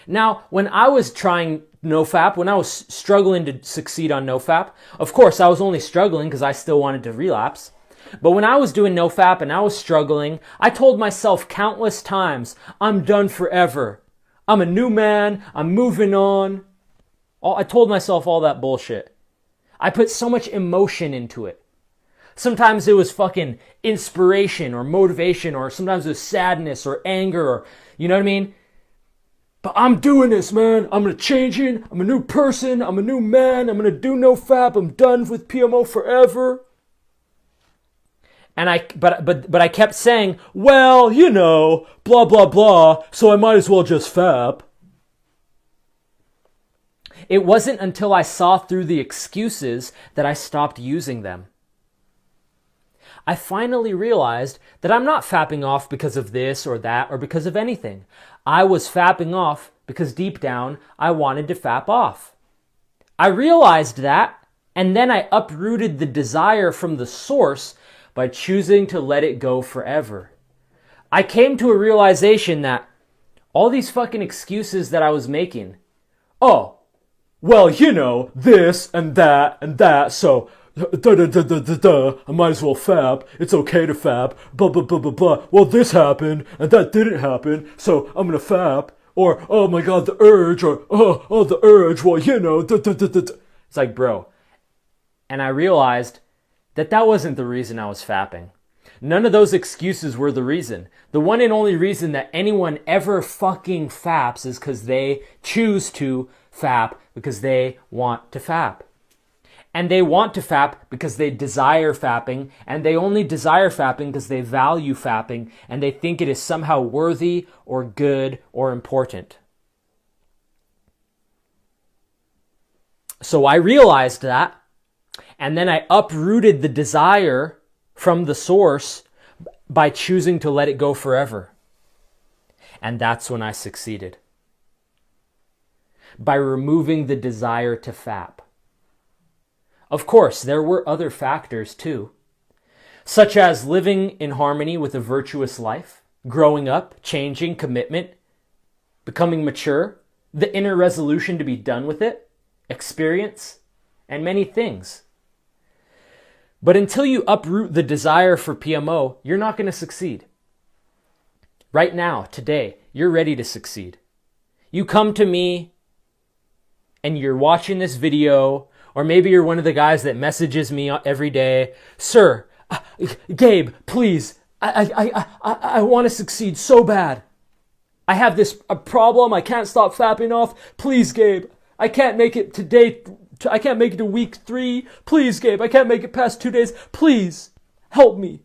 Now, when I was trying NoFap, when I was struggling to succeed on NoFap, of course, I was only struggling because I still wanted to relapse. But when I was doing NoFap and I was struggling, I told myself countless times, I'm done forever. I'm a new man. I'm moving on. I told myself all that bullshit. I put so much emotion into it. Sometimes it was fucking inspiration or motivation, or sometimes it was sadness or anger, or, you know what I mean? But I'm doing this, man. I'm going to change it. I'm a new person. I'm a new man. I'm going to do NoFap. I'm done with PMO forever. And but I kept saying, well, you know, blah, blah, blah, so I might as well just fap. It wasn't until I saw through the excuses that I stopped using them. I finally realized that I'm not fapping off because of this or that or because of anything. I was fapping off because deep down I wanted to fap off. I realized that, and then I uprooted the desire from the source by choosing to let it go forever. I came to a realization that all these fucking excuses that I was making, oh, well, you know, this and that, so I might as well fap. It's okay to fap. Blah, blah, blah, blah, blah. Well, this happened and that didn't happen, so I'm gonna fap. Or, oh my God, the urge. Or, oh, the urge. Well, you know, It's like, bro. And I realized that wasn't the reason I was fapping. None of those excuses were the reason. The one and only reason that anyone ever fucking faps is because they choose to fap because they want to fap. And they want to fap because they desire fapping, and they only desire fapping because they value fapping, and they think it is somehow worthy or good or important. So I realized that, and then I uprooted the desire from the source by choosing to let it go forever. And that's when I succeeded. By removing the desire to fap. Of course, there were other factors too, such as living in harmony with a virtuous life, growing up, changing, commitment, becoming mature, the inner resolution to be done with it, experience, and many things. But until you uproot the desire for PMO, you're not going to succeed. Right now, today, you're ready to succeed. You come to me and you're watching this video, or maybe you're one of the guys that messages me every day, sir, Gabe, please, I want to succeed so bad. I have a problem. I can't stop fapping off. Please, Gabe, I can't make it today. I can't make it to week 3. Please, Gabe, I can't make it past 2 days. Please, help me.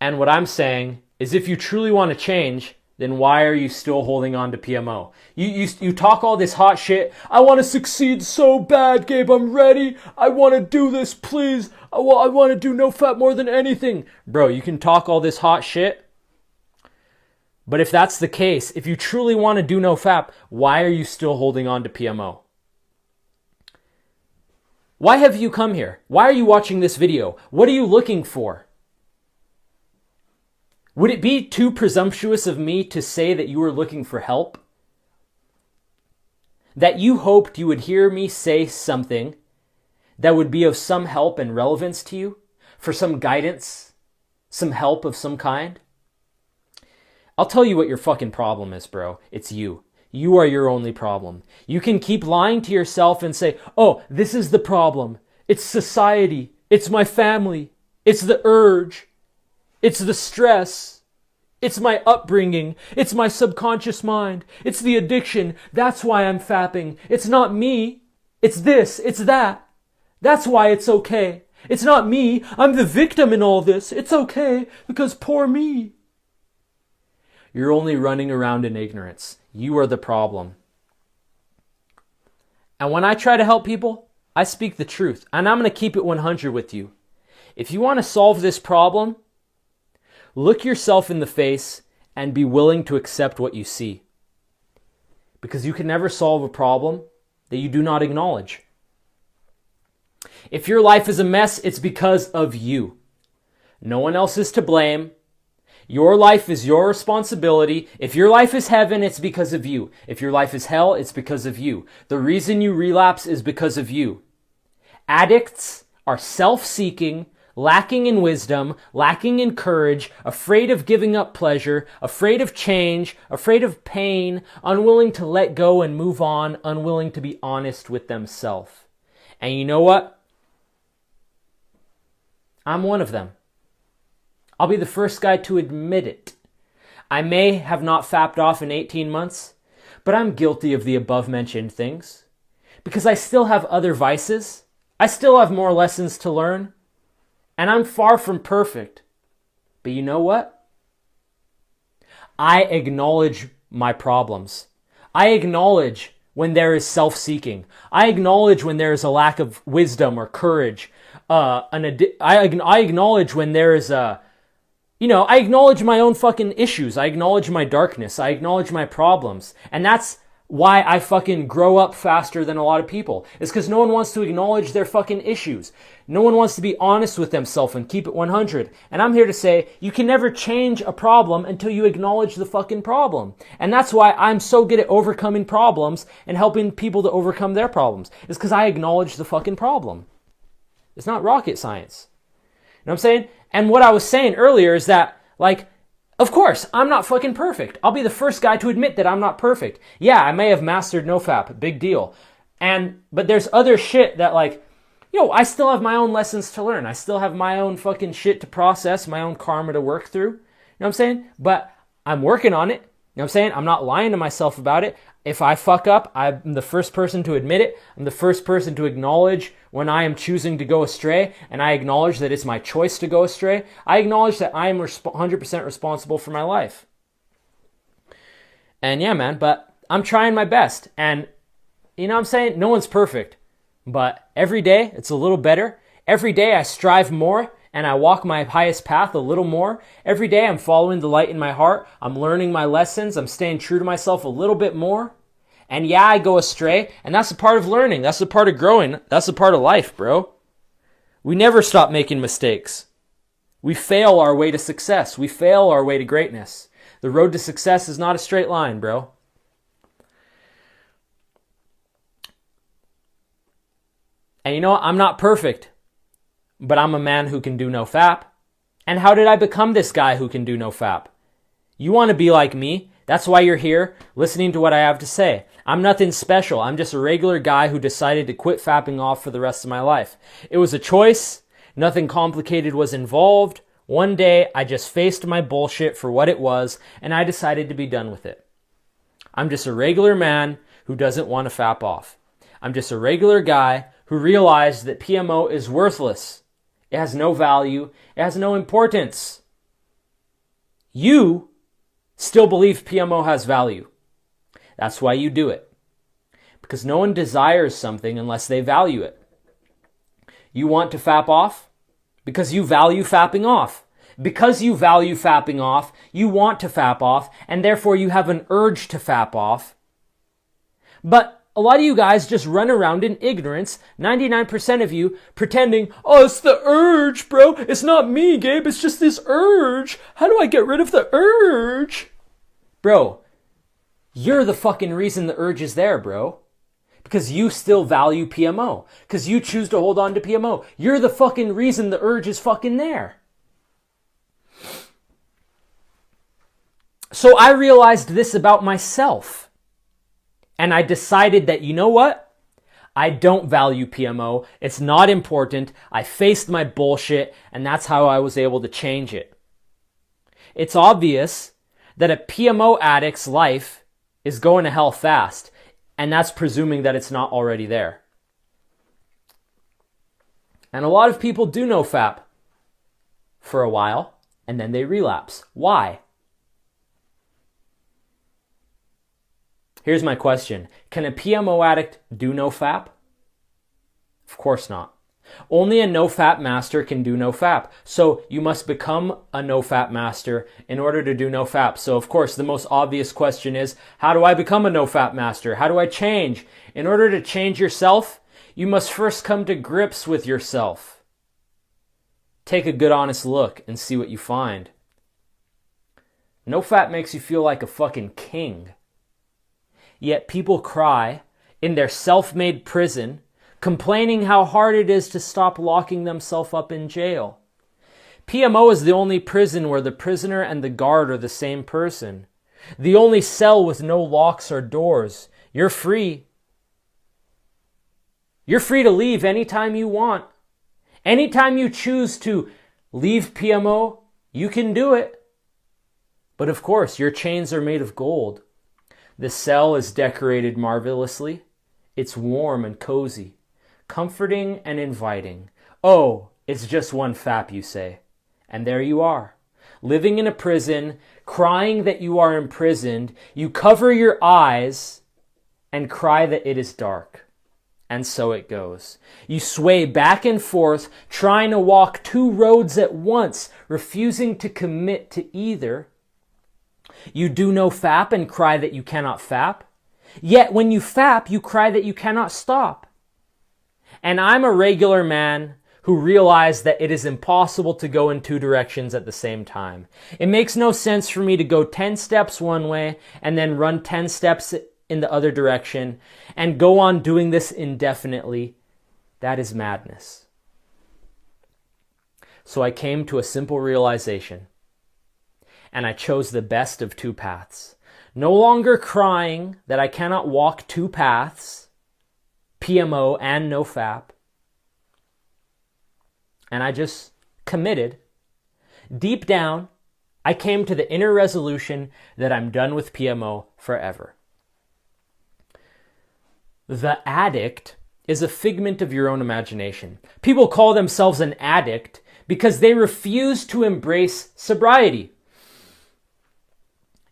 And what I'm saying is, if you truly want to change, then why are you still holding on to PMO? You talk all this hot shit. I want to succeed so bad, Gabe. I'm ready. I want to do this, please. I want to do NoFap more than anything. Bro, you can talk all this hot shit. But if that's the case, if you truly want to do NoFap, why are you still holding on to PMO? Why have you come here? Why are you watching this video? What are you looking for? Would it be too presumptuous of me to say that you were looking for help? That you hoped you would hear me say something that would be of some help and relevance to you? For some guidance? Some help of some kind? I'll tell you what your fucking problem is, bro. It's you. You are your only problem. You can keep lying to yourself and say, oh, this is the problem. It's society. It's my family. It's the urge. It's the stress. It's my upbringing. It's my subconscious mind. It's the addiction. That's why I'm fapping. It's not me. It's this. It's that. That's why it's okay. It's not me. I'm the victim in all this. It's okay because poor me. You're only running around in ignorance. You are the problem. And when I try to help people, I speak the truth. And I'm going to keep it 100 with you. If you want to solve this problem, look yourself in the face and be willing to accept what you see. Because you can never solve a problem that you do not acknowledge. If your life is a mess, it's because of you. No one else is to blame. Your life is your responsibility. If your life is heaven, it's because of you. If your life is hell, it's because of you. The reason you relapse is because of you. Addicts are self-seeking, lacking in wisdom, lacking in courage, afraid of giving up pleasure, afraid of change, afraid of pain, unwilling to let go and move on, unwilling to be honest with themselves. And you know what? I'm one of them. I'll be the first guy to admit it. I may have not fapped off in 18 months, but I'm guilty of the above-mentioned things. Because I still have other vices. I still have more lessons to learn. And I'm far from perfect. But you know what? I acknowledge my problems. I acknowledge when there is self-seeking. I acknowledge when there is a lack of wisdom or courage. I acknowledge when there is I acknowledge my own fucking issues. I acknowledge my darkness. I acknowledge my problems. And that's why I fucking grow up faster than a lot of people. It's because no one wants to acknowledge their fucking issues. No one wants to be honest with themselves and keep it 100. And I'm here to say, you can never change a problem until you acknowledge the fucking problem. And that's why I'm so good at overcoming problems and helping people to overcome their problems. It's because I acknowledge the fucking problem. It's not rocket science. You know what I'm saying? And what I was saying earlier is that, of course, I'm not fucking perfect. I'll be the first guy to admit that I'm not perfect. Yeah, I may have mastered NoFap, big deal. But there's other shit that I still have my own lessons to learn. I still have my own fucking shit to process, my own karma to work through. You know what I'm saying? But I'm working on it. You know what I'm saying? I'm not lying to myself about it. If I fuck up, I'm the first person to admit it. I'm the first person to acknowledge when I am choosing to go astray, and I acknowledge that it's my choice to go astray. I acknowledge that I am 100% responsible for my life. And yeah, man, but I'm trying my best. And you know what I'm saying? No one's perfect. But every day, it's a little better. Every day, I strive more, and I walk my highest path a little more. Every day, I'm following the light in my heart. I'm learning my lessons. I'm staying true to myself a little bit more. And yeah, I go astray, and that's a part of learning. That's a part of growing. That's a part of life, bro. We never stop making mistakes. We fail our way to success. We fail our way to greatness. The road to success is not a straight line, bro. And you know what? I'm not perfect, but I'm a man who can do NoFap. And how did I become this guy who can do NoFap? You want to be like me? That's why you're here, listening to what I have to say. I'm nothing special. I'm just a regular guy who decided to quit fapping off for the rest of my life. It was a choice. Nothing complicated was involved. One day, I just faced my bullshit for what it was, and I decided to be done with it. I'm just a regular man who doesn't want to fap off. I'm just a regular guy who realized that PMO is worthless. It has no value. It has no importance. You still believe PMO has value. That's why you do it. Because no one desires something unless they value it. You want to fap off? Because you value fapping off. Because you value fapping off, you want to fap off, and therefore you have an urge to fap off. But a lot of you guys just run around in ignorance, 99% of you, pretending, oh, it's the urge, bro. It's not me, Gabe. It's just this urge. How do I get rid of the urge? Bro, you're the fucking reason the urge is there, bro. Because you still value PMO. Because you choose to hold on to PMO. You're the fucking reason the urge is fucking there. So I realized this about myself. And I decided that, you know what? I don't value PMO. It's not important. I faced my bullshit, and that's how I was able to change it. It's obvious that a PMO addict's life is going to hell fast, and that's presuming that it's not already there. And a lot of people do NoFap for a while, and then they relapse. Why? Here's my question. Can a PMO addict do NoFap? Of course not. Only a NoFap master can do NoFap. So you must become a NoFap master in order to do NoFap. So of course, the most obvious question is, how do I become a NoFap master? How do I change? In order to change yourself, you must first come to grips with yourself. Take a good honest look and see what you find. NoFap makes you feel like a fucking king. Yet people cry in their self-made prison, complaining how hard it is to stop locking themselves up in jail. PMO is the only prison where the prisoner and the guard are the same person. The only cell with no locks or doors. You're free. You're free to leave anytime you want. Anytime you choose to leave PMO, you can do it. But of course, your chains are made of gold. The cell is decorated marvelously. It's warm and cozy, comforting and inviting. Oh, it's just one FAP, you say. And there you are, living in a prison, crying that you are imprisoned. You cover your eyes and cry that it is dark. And so it goes. You sway back and forth, trying to walk two roads at once, refusing to commit to either. You do no FAP and cry that you cannot FAP. Yet when you FAP, you cry that you cannot stop. And I'm a regular man who realized that it is impossible to go in two directions at the same time. It makes no sense for me to go 10 steps one way and then run 10 steps in the other direction and go on doing this indefinitely. That is madness. So I came to a simple realization, and I chose the best of two paths. No longer crying that I cannot walk two paths, PMO and NoFap. And I just committed. Deep down, I came to the inner resolution that I'm done with PMO forever. The addict is a figment of your own imagination. People call themselves an addict because they refuse to embrace sobriety.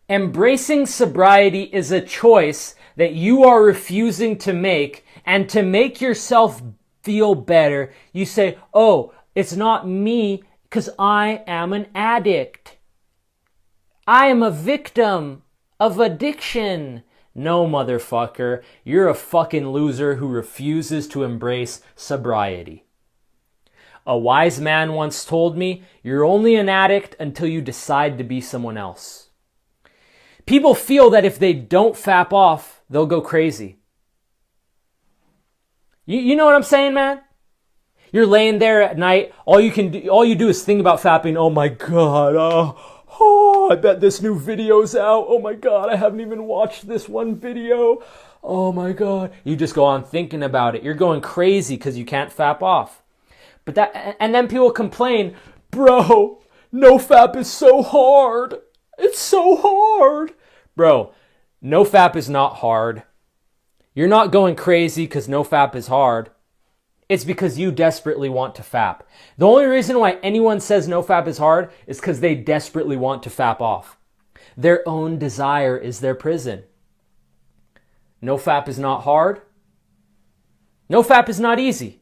Embracing sobriety is a choice that you are refusing to make, and to make yourself feel better, you say, oh, it's not me because I am an addict. I am a victim of addiction. No, motherfucker, you're a fucking loser who refuses to embrace sobriety. A wise man once told me, you're only an addict until you decide to be someone else. People feel that if they don't FAP off, they'll go crazy. You know what I'm saying, man? You're laying there at night, all you do is think about fapping. Oh my God, I bet this new video's out. Oh my God, I haven't even watched this one video. Oh my God. You just go on thinking about it. You're going crazy because you can't FAP off. And then people complain, bro, NoFap is so hard. It's so hard. Bro, NoFap is not hard. You're not going crazy because NoFap is hard. It's because you desperately want to FAP. The only reason why anyone says NoFap is hard is because they desperately want to FAP off. Their own desire is their prison. NoFap is not hard. NoFap is not easy.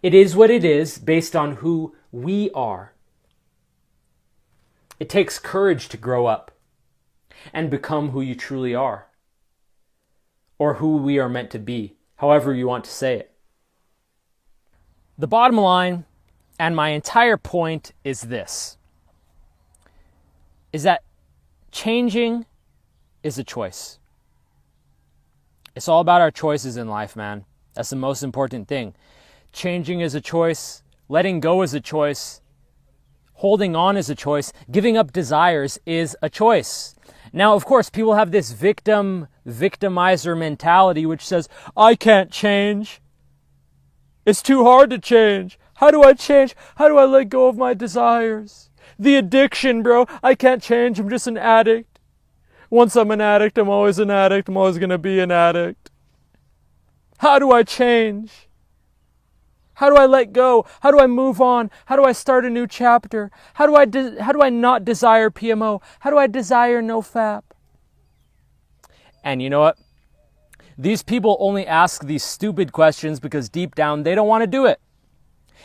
It is what it is based on who we are. It takes courage to grow up and become who you truly are, or who we are meant to be, however you want to say it. The bottom line, and my entire point is this, is that changing is a choice. It's all about our choices in life, man. That's the most important thing. Changing is a choice. Letting go is a choice. Holding on is a choice. Giving up desires is a choice. Now, of course, people have this victimizer mentality which says, I can't change. It's too hard to change. How do I change? How do I let go of my desires? The addiction, bro. I can't change. I'm just an addict. Once I'm an addict, I'm always an addict. I'm always going to be an addict. How do I change? How do I let go? How do I move on? How do I start a new chapter? How do I not desire PMO? How do I desire NoFap? And you know what? These people only ask these stupid questions because deep down they don't want to do it.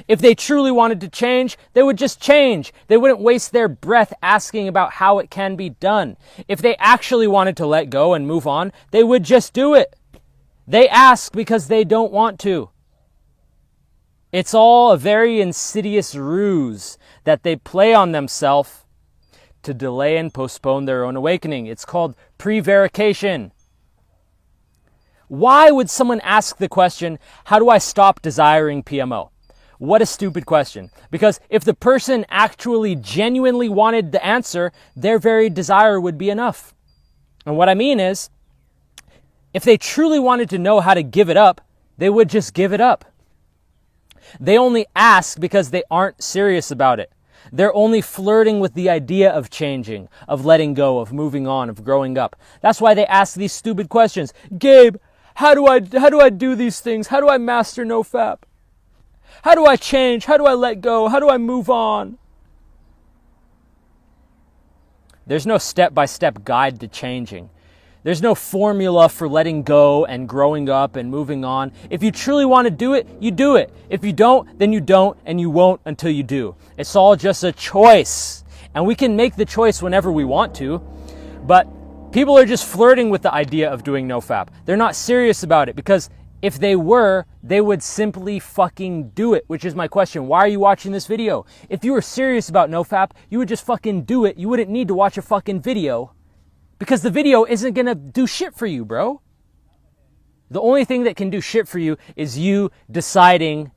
If they truly wanted to change, they would just change. They wouldn't waste their breath asking about how it can be done. If they actually wanted to let go and move on, they would just do it. They ask because they don't want to. It's all a very insidious ruse that they play on themselves to delay and postpone their own awakening. It's called prevarication. Why would someone ask the question, how do I stop desiring PMO? What a stupid question. Because if the person actually genuinely wanted the answer, their very desire would be enough. And what I mean is, if they truly wanted to know how to give it up, they would just give it up. They only ask because they aren't serious about it. They're only flirting with the idea of changing, of letting go, of moving on, of growing up. That's why they ask these stupid questions. Gabe, how do I do these things? How do I master Nofab? How do I change? How do I let go? How do I move on? There's no step-by-step guide to changing. There's no formula for letting go and growing up and moving on. If you truly want to do it, you do it. If you don't, then you don't, and you won't until you do. It's all just a choice. And we can make the choice whenever we want to, but people are just flirting with the idea of doing Nofab. They're not serious about it, because if they were, they would simply fucking do it, which is my question. Why are you watching this video? If you were serious about Nofab, you would just fucking do it. You wouldn't need to watch a fucking video, because the video isn't going to do shit for you, bro. The only thing that can do shit for you is you deciding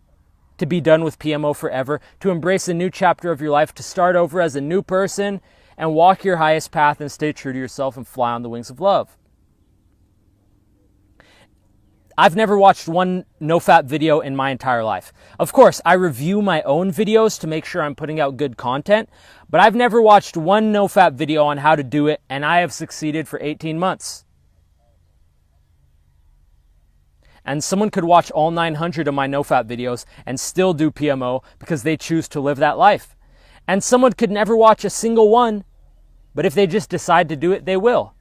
to be done with PMO forever, to embrace a new chapter of your life, to start over as a new person and walk your highest path and stay true to yourself and fly on the wings of love. I've never watched one Nofap video in my entire life. Of course, I review my own videos to make sure I'm putting out good content, but I've never watched one Nofap video on how to do it, and I have succeeded for 18 months. And someone could watch all 900 of my Nofap videos and still do PMO because they choose to live that life. And someone could never watch a single one, but if they just decide to do it, they will.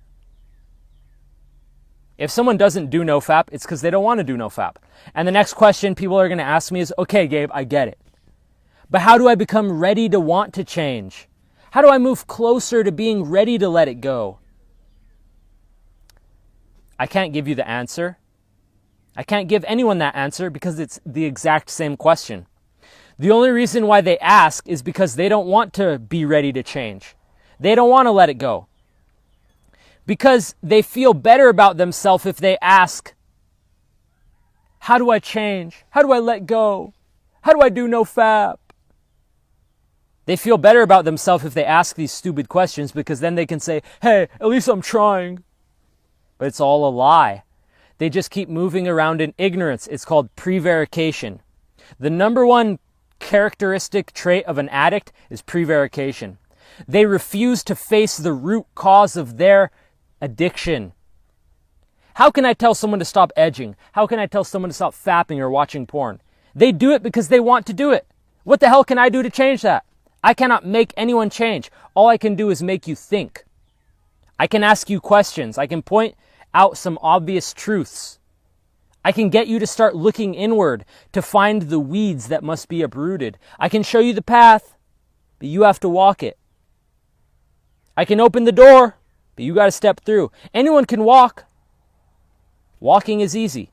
If someone doesn't do Nofap, it's because they don't want to do Nofap. And the next question people are going to ask me is, okay, Gabe, I get it. But how do I become ready to want to change? How do I move closer to being ready to let it go? I can't give you the answer. I can't give anyone that answer because it's the exact same question. The only reason why they ask is because they don't want to be ready to change. They don't want to let it go. Because they feel better about themselves if they ask, how do I change? How do I let go? How do I do Nofap? They feel better about themselves if they ask these stupid questions, because then they can say, hey, at least I'm trying. But it's all a lie. They just keep moving around in ignorance. It's called prevarication. The number one characteristic trait of an addict is prevarication. They refuse to face the root cause of their addiction. How can I tell someone to stop edging? How can I tell someone to stop fapping or watching porn? They do it because they want to do it. What the hell can I do to change that? I cannot make anyone change. All I can do is make you think. I can ask you questions. I can point out some obvious truths. I can get you to start looking inward to find the weeds that must be uprooted. I can show you the path, but you have to walk it. I can open the door, but you got to step through. Anyone can walk. Walking is easy.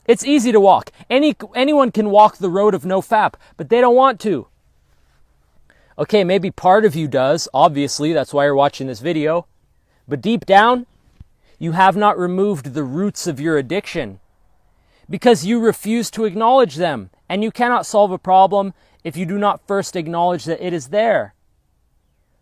It's easy to walk. Anyone can walk the road of Nofap, but they don't want to. Okay, maybe part of you does. Obviously, that's why you're watching this video. But deep down, you have not removed the roots of your addiction because you refuse to acknowledge them. And you cannot solve a problem if you do not first acknowledge that it is there.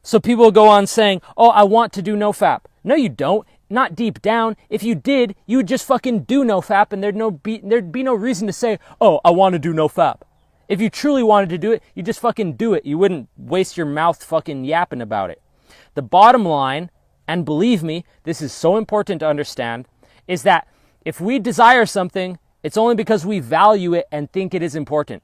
So people go on saying, oh, I want to do Nofap. No, you don't. Not deep down. If you did, you would just fucking do Nofap, and there'd be no reason to say, oh, I want to do Nofap. If you truly wanted to do it, you just fucking do it. You wouldn't waste your mouth fucking yapping about it. The bottom line, and believe me, this is so important to understand, is that if we desire something, it's only because we value it and think it is important.